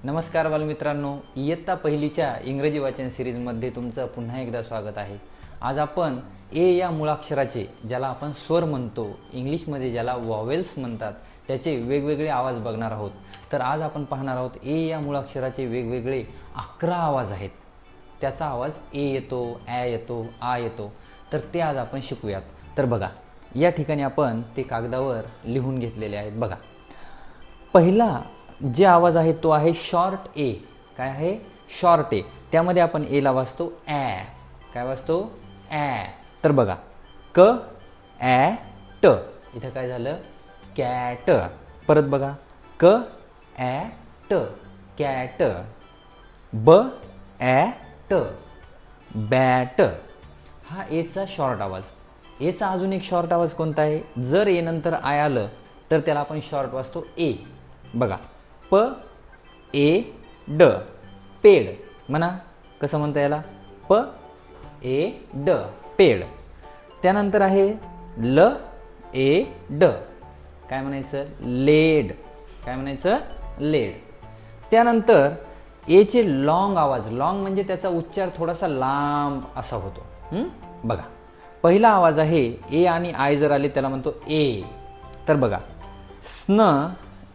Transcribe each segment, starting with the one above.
नमस्कार बालमित्रांनो, इयत्ता पहिलीच्या इंग्रजी वाचन सिरीजमध्ये तुमचं पुन्हा एकदा स्वागत आहे। आज आपण ए या मुळाक्षराचे, ज्याला आपण स्वर म्हणतो, इंग्लिशमध्ये ज्याला वॉवेल्स म्हणतात, त्याचे वेगवेगळे आवाज बघणार आहोत। तर आज आपण पाहणार आहोत ए या मुळाक्षराचे वेगवेगळे 11 आवाज आहेत। त्याचा आवाज ए येतो, ॲ येतो, आ येतो, तर ते आज आपण शिकूयात। तर बघा, या ठिकाणी आपण ते कागदावर लिहून घेतलेले आहेत। बघा, पहिला जे आवाज आहे तो आहे शॉर्ट ए। काय आहे? शॉर्ट ए। त्यामध्ये आपण ए ला वाचतो ॲ। काय वाचतो? ॲ। तर बघा, क ॲ ट, इथं काय झालं? कॅट। परत बघा, क ॲ ट, कॅट। ब ॲ ट, बॅट। हा एचा शॉर्ट आवाज। एचा अजून एक शॉर्ट आवाज कोणता आहे? जर ए नंतर आय आलं तर त्याला आपण शॉर्ट वाचतो ए। बघा, प ए ड, पेड। म्हणा, कसं म्हणता याला? प ए ड, पेड। त्यानंतर आहे ल ए ड, काय म्हणायचं? लेड। काय म्हणायचं? लेड। त्यानंतर एचे लॉंग आवाज, लॉंग म्हणजे त्याचा उच्चार थोडासा लांब असा होतो। बघा, पहिला आवाज आहे ए आणि आय जर आले त्याला म्हणतो ए। तर बघा, स्न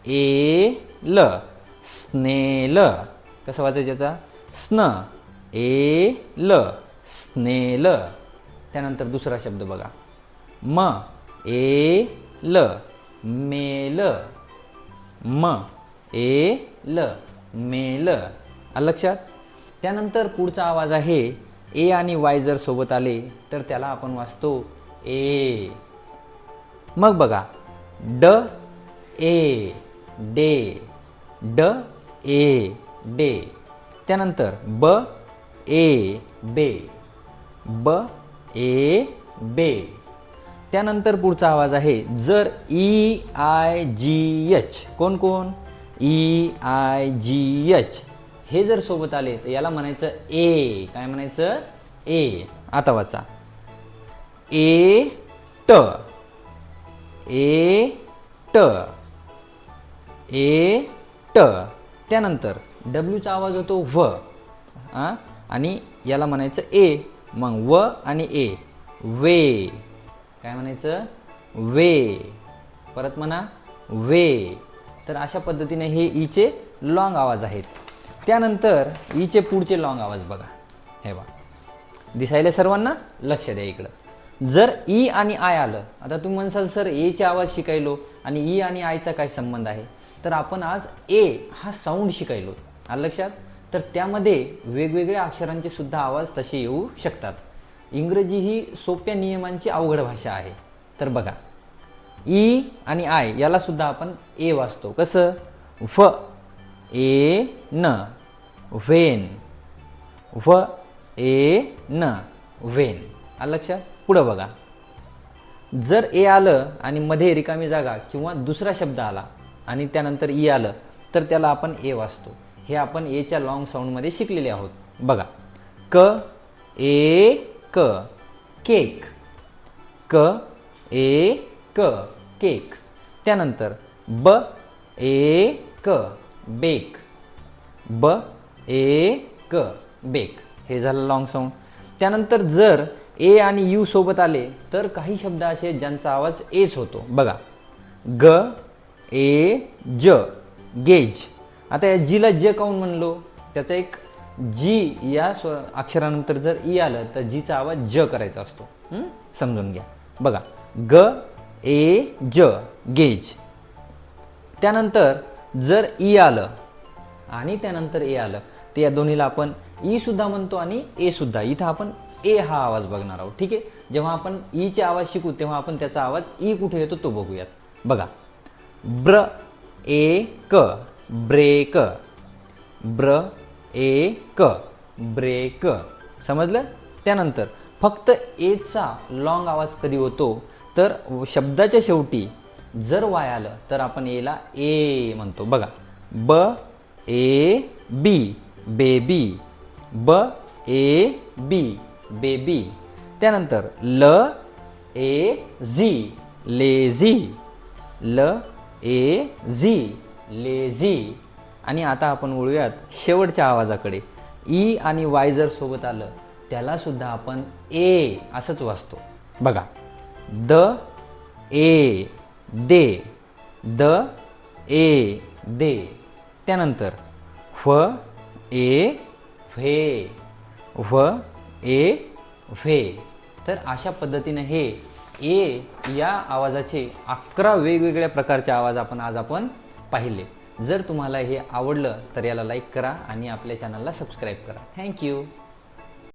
ए ल, स्नेल। कसं वाचायचं याचा? स्न ए ल, स्नेल। त्यानंतर दुसरा शब्द बघा, म ए ल, मेल। म ए ल, मेल। आलं लक्षात? त्यानंतर पुढचा आवाज आहे ए आणि वाय जर सोबत आले तर त्याला आपण वाचतो ए। मग बघा, ड ए डे, ड ए डे। त्यानंतर ब ए बे, ब ए बे। त्यानंतर पुढचा आवाज आहे जर ई आय जी एच, कोण कोण? ई आय जी एच हे जर सोबत आले तर याला म्हणायचं ए। काय म्हणायचं? ए। आता वाचा, ए ट, ए ट, ए ट। त्यानंतर डब्ल्यूचा आवाज होतो व, आणि याला म्हणायचं ए। मग व आणि ए, वे। काय म्हणायचं? वे। परत म्हणा, वे। तर अशा पद्धतीने हे ईचे लॉंग आवाज आहेत। त्यानंतर ईचे पुढचे लॉंग आवाज बघा, हे बघा, दिसायला सर्वांना? लक्ष द्या इकडं। जर ई आणि आय आलं, आता तुम्ही म्हणसाल सर एचे आवाज शिकायलो आणि ई आणि आयचा काय संबंध आहे? तर आपण आज ए हा साऊंड शिकायलो। आलं लक्षात? तर त्यामध्ये वेगवेगळ्या अक्षरांचे सुद्धा आवाज तसे येऊ शकतात। इंग्रजी ही सोप्या नियमांची अवघड भाषा आहे। तर बघा, ई आणि आय याला सुद्धा आपण ए वाचतो। कसं? व ए न, व्हेन। व ए न, व्हेन। आलं लक्षात? पुढं बघा, जर ए आलं आणि मध्ये रिकामी जागा किंवा दुसरा शब्द आला आणि त्यानंतर ई आलं तर त्याला आपण ए वाचतो। हे आपण एच्या लॉंग साऊंडमध्ये शिकलेले आहोत। बघा, क ए क, केक। क ए क, केक। त्यानंतर ब ए क, बेक। ब ए क, बेक। हे झालं लॉंग साऊंड। त्यानंतर जर ए आणि यू सोबत आले तर काही शब्द असे ज्यांचा आवाज एच होतो। बघा, ग ए ज, गेज। आता या जीला ज काऊन म्हणलो? त्याचा एक जी या अक्षरानंतर जर ई आलं तर जीचा आवाज ज करायचा असतो। समजून घ्या। बघा, ग ए ज, गेज। त्यानंतर जर ई आलं आणि त्यानंतर ए आलं तर या दोन्हीला आपण ई सुद्धा म्हणतो आणि ए सुद्धा। इथं आपण ए हा आवाज बघणार आहोत। ठीक आहे? जेव्हा आपण ईचे आवाज शिकू तेव्हा आपण त्याचा आवाज ई कुठे येतो तो बघूयात। बघा, ब्र ए क, ब्रेक। ब्र ए क, ब्रेक। समजलं? त्यानंतर फक्त एचा लॉंग आवाज कधी होतो तर शब्दाच्या शेवटी जर वाय आलं तर आपण एला ए म्हणतो। बघा, ब ए बी, बेबी। ब ए बी, बेबी। त्यानंतर ल ए झी, लेझी। ल ए झी, लेझी। आणि आता आपण वळूयात शेवटच्या आवाजाकडे. ई आणि वाय जर सोबत आलं त्याला सुद्धा आपण ए असंच वाचतो. बघा, द ए दे, द ए दे. त्यानंतर फ ए व्हे, व ए व्हे. तर अशा पद्धतीने हे ए या आवाजाचे 11 वेगवेगळ्या प्रकारचे आवाज आपण पाहिले. जर तुम्हाला हे आवडलं तर याला लाईक करा आणि आपल्या चॅनलला सबस्क्राईब करा. थँक्यू.